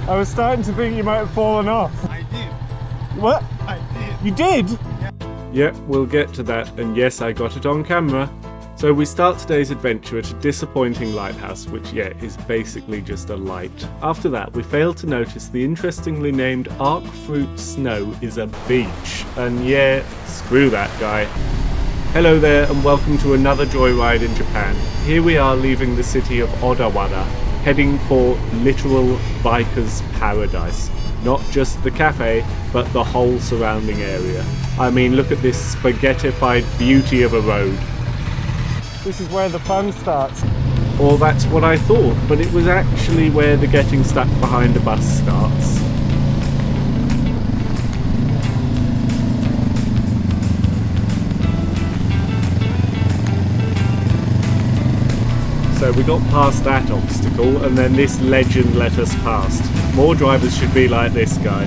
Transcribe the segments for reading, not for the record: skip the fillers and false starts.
I was starting to think you might have fallen off. I did. What? I did. You did? Yep, we'll get to that, and yes, I got it on camera. So we start today's adventure at a disappointing lighthouse, which is basically just a light. After that, we fail to notice the interestingly named Arc Fruit Snow is a beach. And screw that guy. Hello there, and welcome to another joyride in Japan. Here we are leaving the city of Odawara, heading for literal biker's paradise. Not just the cafe, but the whole surrounding area. I mean, look at this spaghettified beauty of a road. This is where the fun starts. Or that's what I thought, but it was actually where the getting stuck behind a bus starts. So we got past that obstacle, and then this legend let us past. More drivers should be like this guy.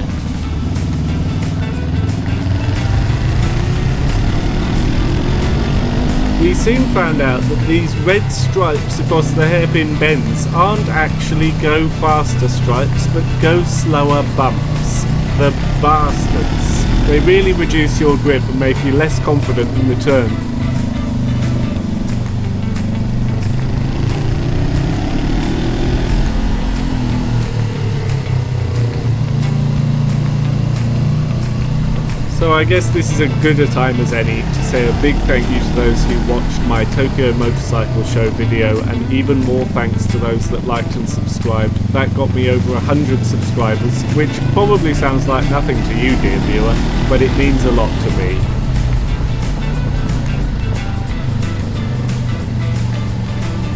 We soon found out that these red stripes across the hairpin bends aren't actually go faster stripes, but go slower bumps. The bastards. They really reduce your grip and make you less confident in the turn. So I guess this is as good a time as any to say a big thank you to those who watched my Tokyo Motorcycle Show video, and even more thanks to those that liked and subscribed. That got me over 100 subscribers, which probably sounds like nothing to you, dear viewer, but it means a lot to me.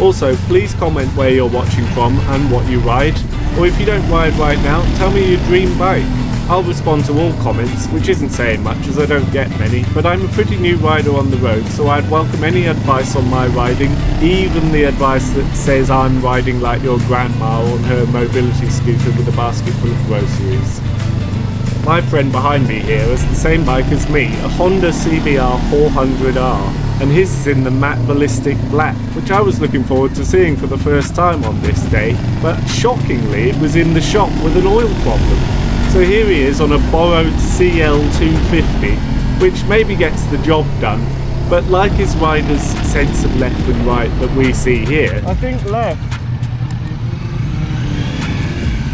Also, please comment where you're watching from and what you ride, or if you don't ride right now, tell me your dream bike. I'll respond to all comments, which isn't saying much as I don't get many, but I'm a pretty new rider on the road, so I'd welcome any advice on my riding, even the advice that says I'm riding like your grandma on her mobility scooter with a basket full of groceries. My friend behind me here has the same bike as me, a Honda CBR 400R, and his is in the matte ballistic black, which I was looking forward to seeing for the first time on this day, but shockingly it was in the shop with an oil problem. So here he is on a borrowed CL250, which maybe gets the job done, but like his rider's sense of left and right that we see here, I think left.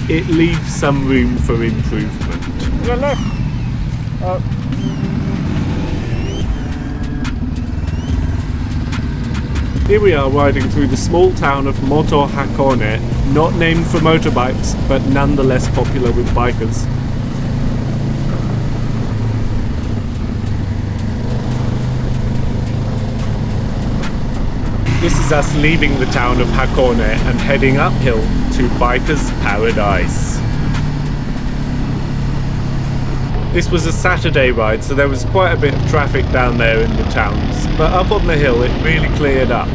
it leaves some room for improvement. Yeah, left. Here we are riding through the small town of Moto Hakone, not named for motorbikes, but nonetheless popular with bikers. This is us leaving the town of Hakone and heading uphill to Biker's Paradise. This was a Saturday ride, so there was quite a bit of traffic down there in the towns, but up on the hill it really cleared up.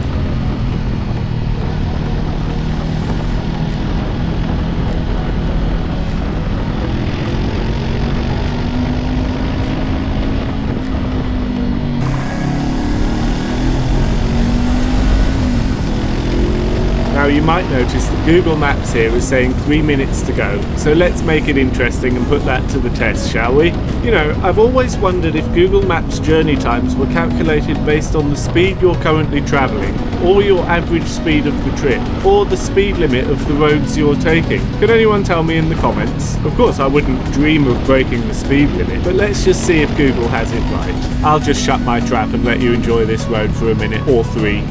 Now you might notice that Google Maps here is saying 3 minutes to go, so let's make it interesting and put that to the test, shall we? You know, I've always wondered if Google Maps journey times were calculated based on the speed you're currently travelling, or your average speed of the trip, or the speed limit of the roads you're taking. Could anyone tell me in the comments? Of course I wouldn't dream of breaking the speed limit, but let's just see if Google has it right. I'll just shut my trap and let you enjoy this road for a minute or 3.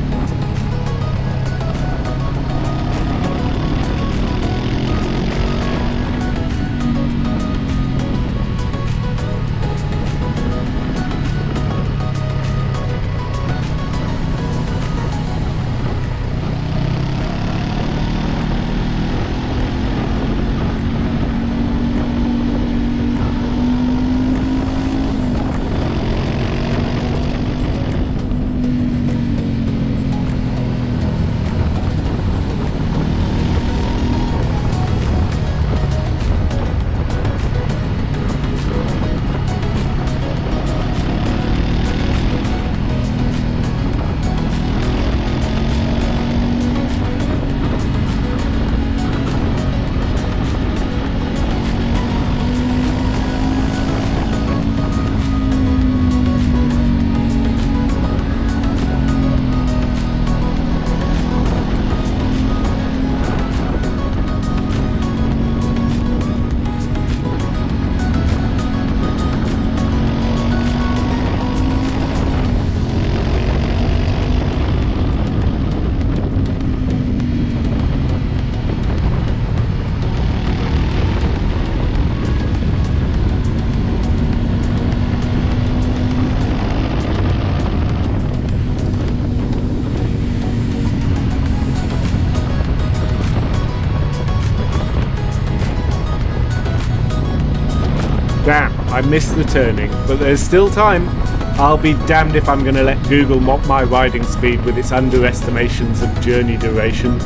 Damn, I missed the turning, but there's still time. I'll be damned if I'm going to let Google mock my riding speed with its underestimations of journey duration.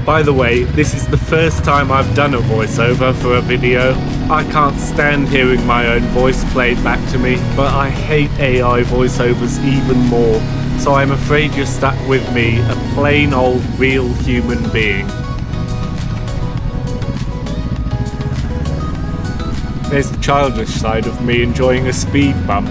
By the way, this is the first time I've done a voiceover for a video. I can't stand hearing my own voice played back to me, but I hate AI voiceovers even more, so I'm afraid you're stuck with me, a plain old real human being. There's the childish side of me enjoying a speed bump.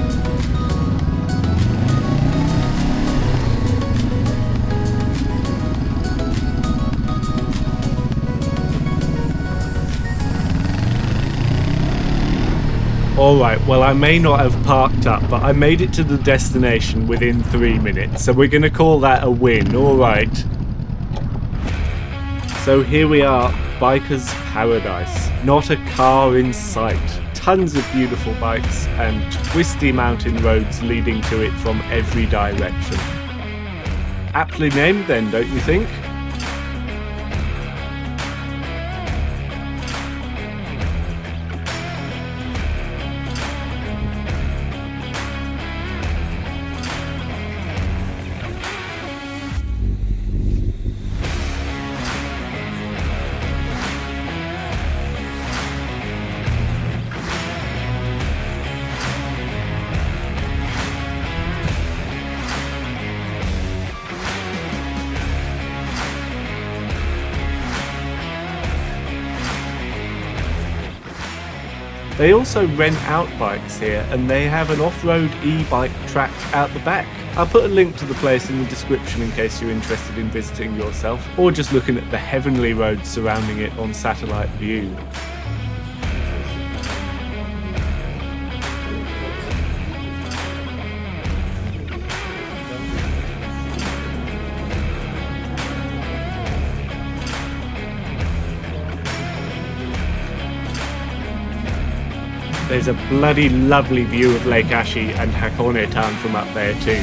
Alright, well I may not have parked up, but I made it to the destination within 3 minutes, so we're going to call that a win, alright. So here we are, Biker's Paradise. Not a car in sight. Tons of beautiful bikes and twisty mountain roads leading to it from every direction. Aptly named then, don't you think? They also rent out bikes here, and they have an off-road e-bike track out the back. I'll put a link to the place in the description in case you're interested in visiting yourself, or just looking at the heavenly roads surrounding it on satellite view. There's a bloody lovely view of Lake Ashi and Hakone town from up there too.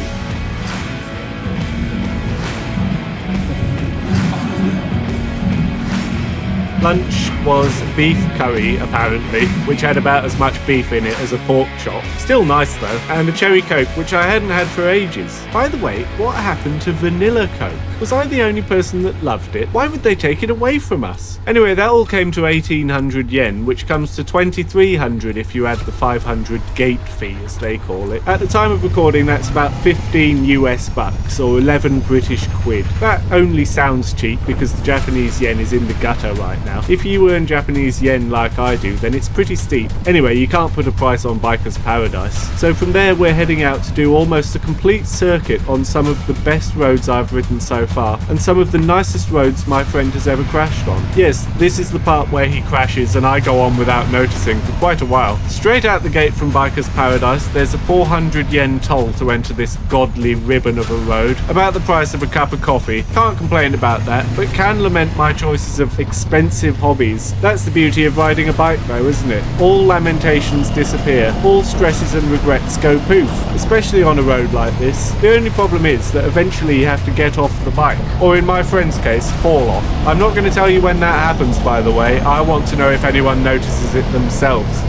Lunch was beef curry, apparently, which had about as much beef in it as a pork chop. Still nice though, and a cherry coke, which I hadn't had for ages. By the way, what happened to vanilla coke? Was I the only person that loved it? Why would they take it away from us? Anyway, that all came to 1800 yen, which comes to 2300 if you add the 500 gate fee, as they call it. At the time of recording, that's about 15 US bucks, or 11 British quid. That only sounds cheap because the Japanese yen is in the gutter right now. If you earn Japanese yen like I do, then it's pretty steep. Anyway, you can't put a price on Biker's Paradise. So from there, we're heading out to do almost a complete circuit on some of the best roads I've ridden so far, and some of the nicest roads my friend has ever crashed on. Yes, this is the part where he crashes and I go on without noticing for quite a while. Straight out the gate from Biker's Paradise, there's a 400 yen toll to enter this godly ribbon of a road, about the price of a cup of coffee. Can't complain about that, but can lament my choices of expensive hobbies. That's the beauty of riding a bike though, isn't it? All lamentations disappear, all stresses and regrets go poof, especially on a road like this. The only problem is that eventually you have to get off the bike, or in my friend's case, fall off. I'm not going to tell you when that happens, by the way. I want to know if anyone notices it themselves.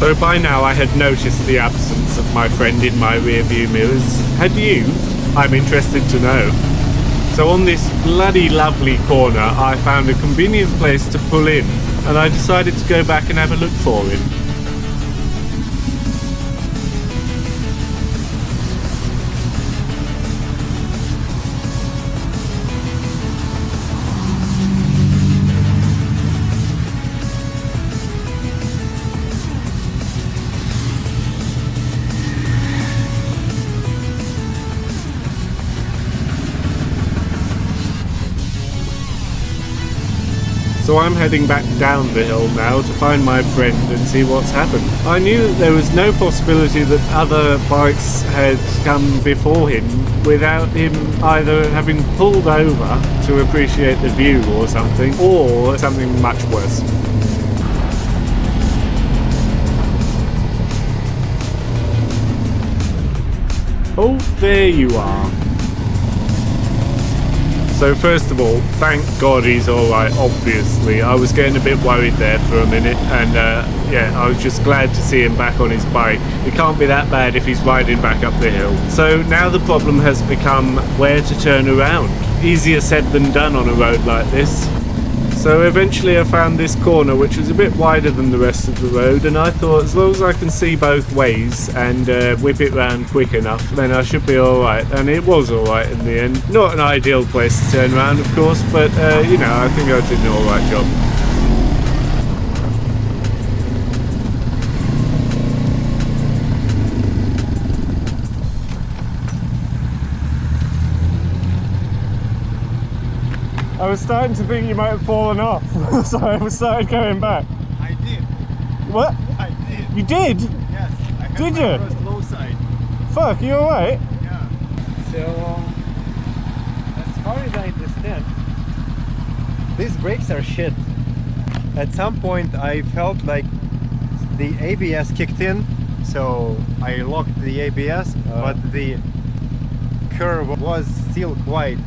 So by now I had noticed the absence of my friend in my rearview mirrors. Had you? I'm interested to know. So on this bloody lovely corner, I found a convenient place to pull in, and I decided to go back and have a look for him. So I'm heading back down the hill now to find my friend and see what's happened. I knew that there was no possibility that other bikes had come before him without him either having pulled over to appreciate the view or something much worse. Oh, there you are. So first of all, thank God he's alright, obviously. I was getting a bit worried there for a minute, and yeah, I was just glad to see him back on his bike. It can't be that bad if he's riding back up the hill. So now the problem has become where to turn around. Easier said than done on a road like this. So eventually I found this corner, which was a bit wider than the rest of the road, and I thought as long as I can see both ways and whip it round quick enough, then I should be alright. And it was alright in the end. Not an ideal place to turn around, of course, but you know, I think I did an alright job. I was starting to think you might have fallen off, so I started going back. I did. What? I did. You did? Yes. I had Did my you? first low side. Fuck, you alright? Yeah. So, as far as I understand, these brakes are shit. At some point, I felt like the ABS kicked in, so I locked the ABS, but the curve was still quite.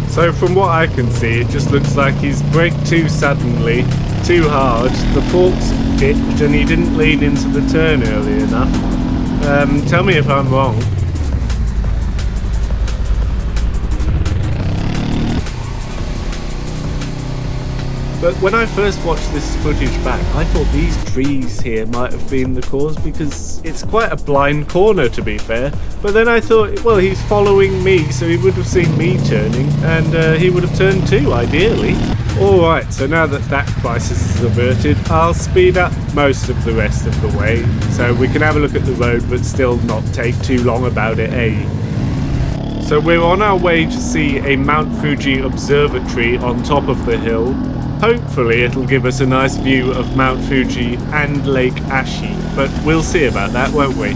So from what I can see, it just looks like he's braked too suddenly, too hard, the forks dipped and he didn't lean into the turn early enough. Tell me if I'm wrong. But when I first watched this footage back, I thought these trees here might have been the cause, because it's quite a blind corner, to be fair. But then I thought, well, he's following me, so he would have seen me turning, and he would have turned too, ideally. Alright, so now that that crisis is averted, I'll speed up most of the rest of the way, so we can have a look at the road but still not take too long about it, eh? So we're on our way to see a Mount Fuji observatory on top of the hill. Hopefully it'll give us a nice view of Mount Fuji and Lake Ashi, but we'll see about that, won't we?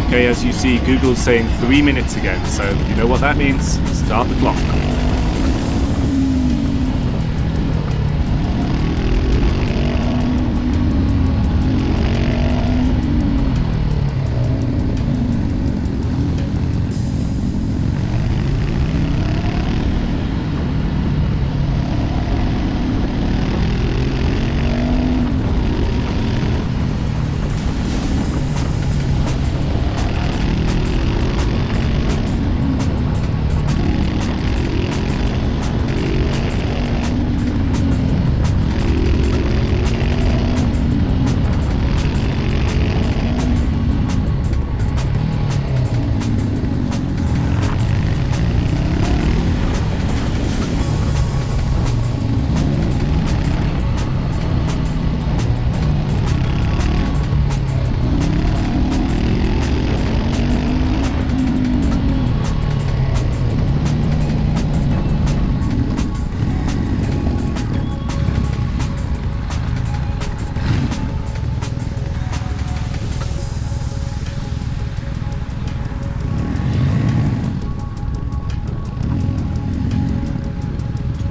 Okay, as you see, Google's saying 3 minutes again, so you know what that means. Start the clock.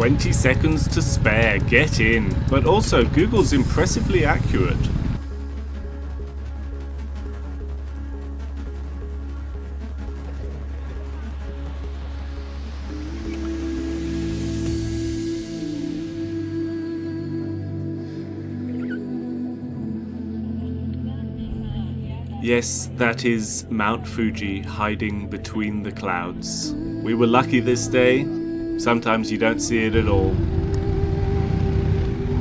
20 seconds to spare, get in. But also, Google's impressively accurate. Yes, that is Mount Fuji hiding between the clouds. We were lucky this day. Sometimes you don't see it at all.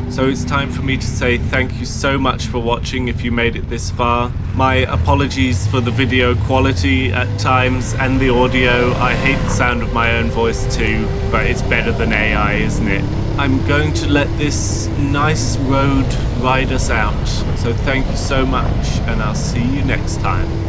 So it's time for me to say thank you so much for watching if you made it this far. My apologies for the video quality at times and the audio. I hate the sound of my own voice too, but it's better than AI, isn't it? I'm going to let this nice road ride us out. So thank you so much, and I'll see you next time.